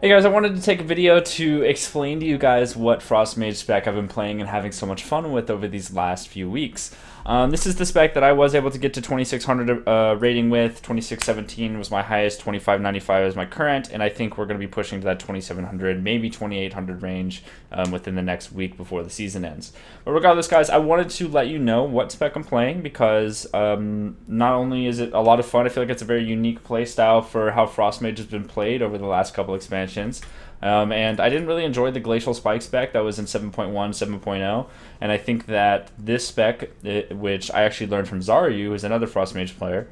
Hey guys, I wanted to take a video to explain to you guys what Frost Mage spec I've been playing and having so much fun with over these last few weeks. This is the spec that I was able to get to 2600 rating with. 2617 was my highest, 2595 is my current, and I think we're going to be pushing to that 2700, maybe 2800 range within the next week before the season ends. But regardless, guys, I wanted to let you know what spec I'm playing because not only is it a lot of fun, I feel like it's a very unique play style for how Frost Mage has been played over the last couple expansions. And I didn't really enjoy the Glacial Spike spec that was in 7.1, 7.0, and I think that this spec, which I actually learned from Zaryu, who's another Frost Mage player,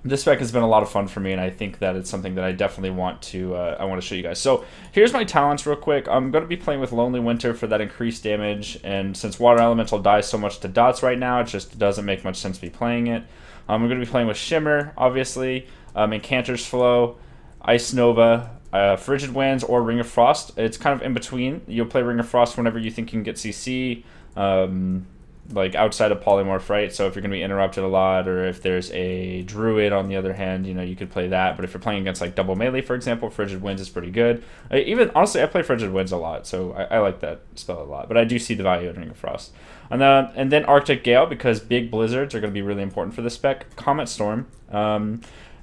this spec has been a lot of fun for me, and I think that it's something that I definitely want to show you guys. So here's my talents real quick. I'm going to be playing with Lonely Winter for that increased damage, and since Water Elemental dies so much to dots right now, it just doesn't make much sense to be playing it. I'm going to be playing with Shimmer, obviously, Incanter's Flow, Ice Nova, Frigid Winds, or Ring of Frost. It's kind of in between. You'll play Ring of Frost whenever you think you can get CC, like outside of Polymorph, right? So if you're going to be interrupted a lot, or if there's a Druid on the other hand, you could play that. But if you're playing against like double melee, for example, Frigid Winds is pretty good. Even honestly, I play Frigid Winds a lot, so I like that spell a lot. But I do see the value in Ring of Frost. And then Arctic Gale, because big blizzards are going to be really important for this spec. Comet Storm.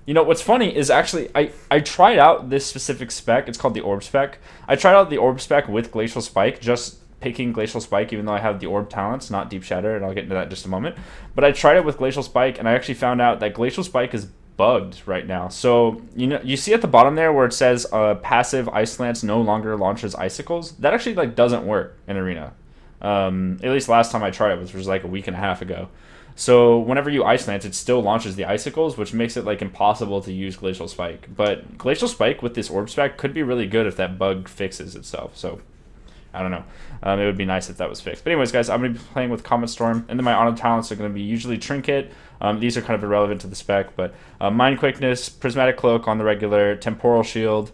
What's funny is actually I tried out this specific spec. It's called the Orb spec. I tried out the Orb spec with Glacial Spike, just picking Glacial Spike, even though I have the Orb talents, not Deep Shatter, and I'll get into that in just a moment. But I tried it with Glacial Spike, and I actually found out that Glacial Spike is bugged right now. So, you see at the bottom there where it says passive Ice Lance no longer launches Icicles? That actually doesn't work in Arena. At least last time I tried it, which was like a week and a half ago. So whenever you Ice Lance, it still launches the Icicles, which makes it impossible to use Glacial Spike. But Glacial Spike with this Orb spec could be really good if that bug fixes itself. So I don't know. It would be nice if that was fixed. But anyways, guys, I'm going to be playing with Comet Storm, and then my auto talents are going to be usually Trinket. These are kind of irrelevant to the spec, but Mind Quickness, Prismatic Cloak on the regular, Temporal Shield,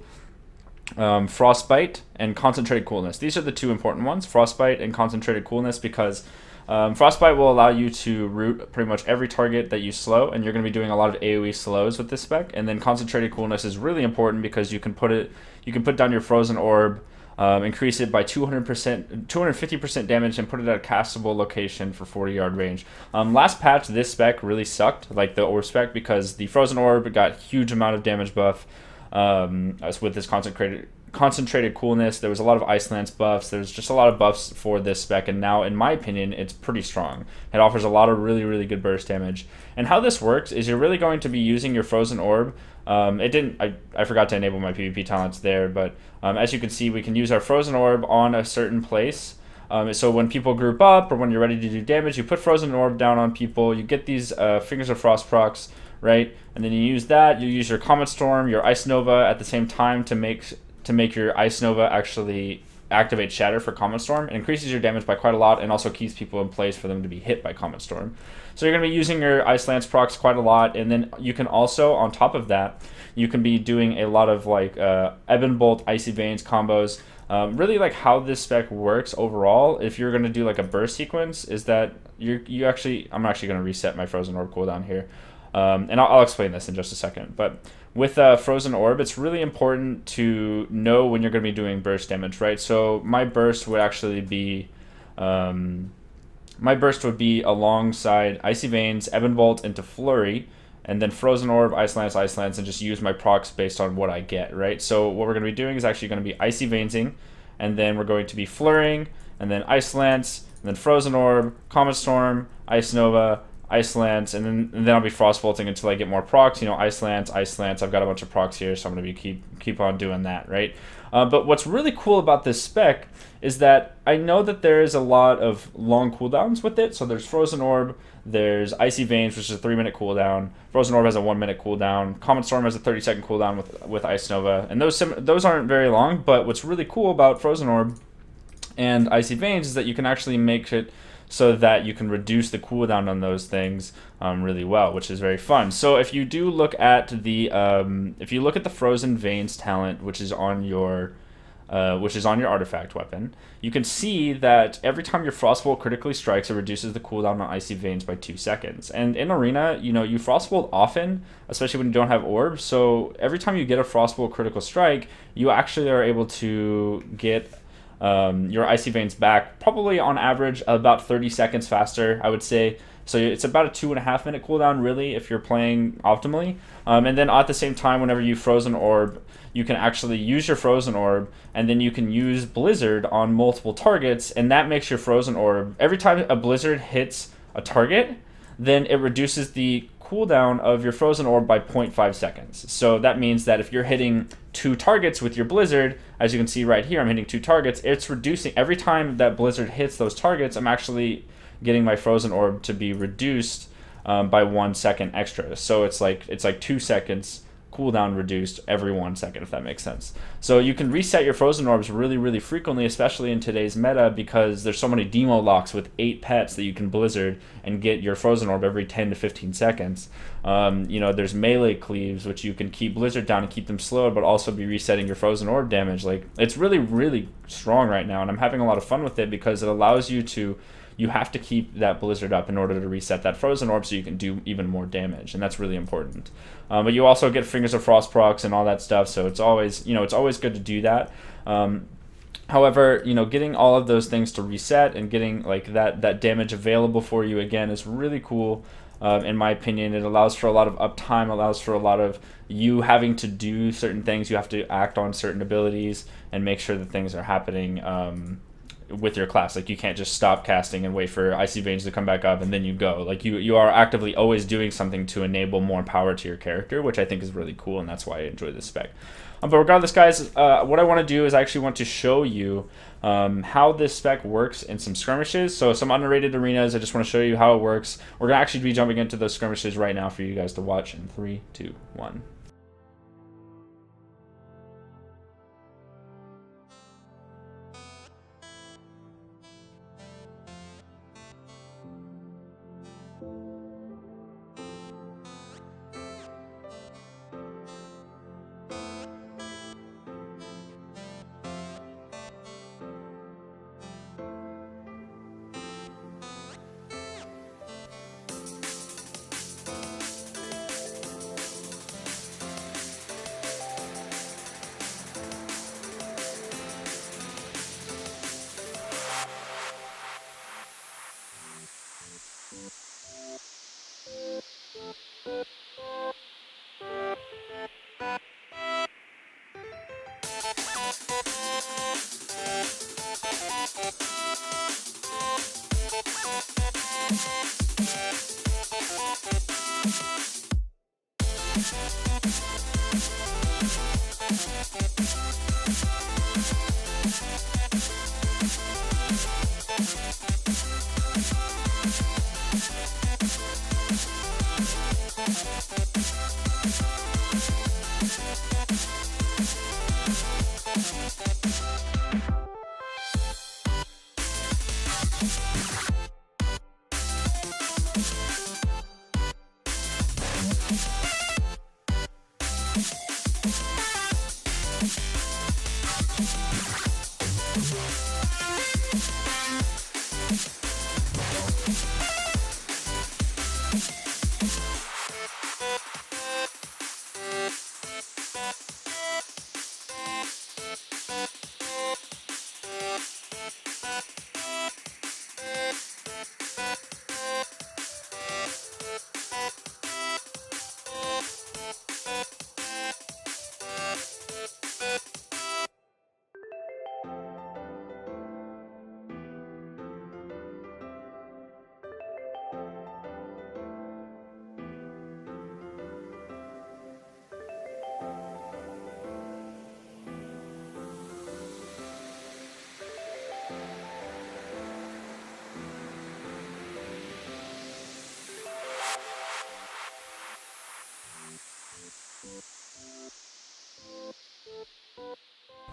Frostbite, and Concentrated Coolness. These are the two important ones, Frostbite and Concentrated Coolness, because Frostbite will allow you to root pretty much every target that you slow, and you're going to be doing a lot of AoE slows with this spec. And then Concentrated Coolness is really important because you can put down your Frozen Orb, increase it by 250% damage, and put it at a castable location for 40-yard range. Last patch, this spec really sucked, like the Orb spec, because the Frozen Orb got huge amount of damage buff with this Concentrated Coolness. There was a lot of Ice Lance buffs. There's just a lot of buffs for this spec, and now, in my opinion, it's pretty strong. It offers a lot of really, really good burst damage. And how this works is you're really going to be using your Frozen Orb. I forgot to enable my PvP talents there, but as you can see, we can use our Frozen Orb on a certain place. So when people group up, or when you're ready to do damage, you put Frozen Orb down on people. You get these Fingers of Frost procs, right? And then you use that. You use your Comet Storm, your Ice Nova at the same time to make your Ice Nova actually activate Shatter for Comet Storm. It increases your damage by quite a lot, and also keeps people in place for them to be hit by Comet Storm. So you're going to be using your Ice Lance procs quite a lot, and then you can also, on top of that, you can be doing a lot of Ebon Bolt, Icy Veins combos. Really, how this spec works overall, if you're going to do a burst sequence, is that I'm actually going to reset my Frozen Orb cooldown here. And I'll explain this in just a second. But with Frozen Orb, it's really important to know when you're going to be doing burst damage, right? So my burst would actually be alongside Icy Veins, Ebon Bolt into Flurry, and then Frozen Orb, Ice Lance, and just use my procs based on what I get, right? So what we're going to be doing is actually going to be Icy Veinsing, and then we're going to be Flurrying, and then Ice Lance, and then Frozen Orb, Comet Storm, Ice Nova, Ice Lance, and then I'll be Frostbolting until I get more procs. Ice Lance. I've got a bunch of procs here, so I'm going to be keep on doing that, right? But what's really cool about this spec is that I know that there is a lot of long cooldowns with it. So there's Frozen Orb, there's Icy Veins, which is a 3-minute cooldown. Frozen Orb has a 1-minute cooldown. Comet Storm has a 30-second cooldown with Ice Nova, and those aren't very long. But what's really cool about Frozen Orb and Icy Veins is that you can actually make it so that you can reduce the cooldown on those things really well, which is very fun. So if you do look at the Frozen Veins talent, which is on your which is on your artifact weapon, you can see that every time your Frostbolt critically strikes, it reduces the cooldown on Icy Veins by 2 seconds. And in Arena, you Frostbolt often, especially when you don't have orbs, so every time you get a Frostbolt critical strike, you actually are able to get your Icy Veins back probably on average about 30 seconds faster, I would say. So it's about a 2.5 minute cooldown, really, if you're playing optimally. And then at the same time, whenever you Frozen Orb, you can actually use your Frozen Orb, and then you can use Blizzard on multiple targets, and that makes your Frozen Orb, every time a Blizzard hits a target, then it reduces the cooldown of your Frozen Orb by 0.5 seconds. So that means that if you're hitting 2 targets with your Blizzard, as you can see right here, I'm hitting 2 targets, it's reducing, every time that Blizzard hits those targets, I'm actually getting my Frozen Orb to be reduced by 1 second extra. So it's like 2 seconds cooldown reduced every 1 second, if that makes sense. So you can reset your Frozen Orbs really, really frequently, especially in today's meta, because there's so many demo locks with 8 pets that you can Blizzard and get your Frozen Orb every 10 to 15 seconds. There's melee cleaves, which you can keep Blizzard down and keep them slowed, but also be resetting your Frozen Orb damage. Like, it's really, really strong right now, and I'm having a lot of fun with it because it allows you to, you have to keep that Blizzard up in order to reset that Frozen Orb so you can do even more damage, and that's really important. But you also get Fingers of Frost procs and all that stuff, so it's always, it's always good to do that. However, getting all of those things to reset and getting like that damage available for you again is really cool. In my opinion, it allows for a lot of uptime, allows for a lot of you having to do certain things. You have to act on certain abilities and make sure that things are happening with your class. Like, you can't just stop casting and wait for Icy Veins to come back up and then you go. Like, you are actively always doing something to enable more power to your character, which I think is really cool, and that's why I enjoy this spec. But regardless, guys, what I want to do is I actually want to show you how this spec works in some skirmishes. So some underrated arenas, I just want to show you how it works. We're going to actually be jumping into those skirmishes right now for you guys to watch in 3, 2, 1.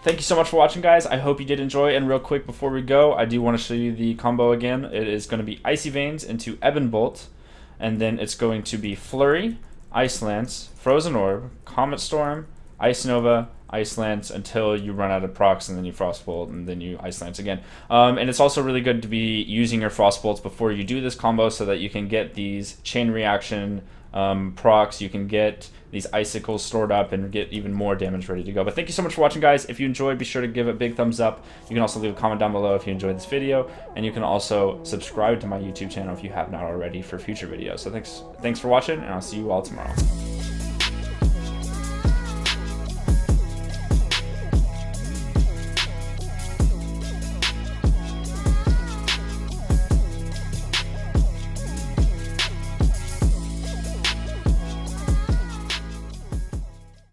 Thank you so much for watching, guys. I hope you did enjoy. And real quick before we go, I do want to show you the combo again. It is going to be Icy Veins into Ebon Bolt, and then it's going to be Flurry, Ice Lance, Frozen Orb, Comet Storm, Ice Nova, Ice Lance until you run out of procs, and then you Frost Bolt, and then you Ice Lance again. And it's also really good to be using your Frost Bolts before you do this combo so that you can get these chain reaction procs, you can get these icicles stored up and get even more damage ready to go. But thank you so much for watching, guys. If you enjoyed, be sure to give it a big thumbs up. You can also leave a comment down below if you enjoyed this video, and you can also subscribe to my YouTube channel if you have not already for future videos. So thanks for watching, and I'll see you all tomorrow.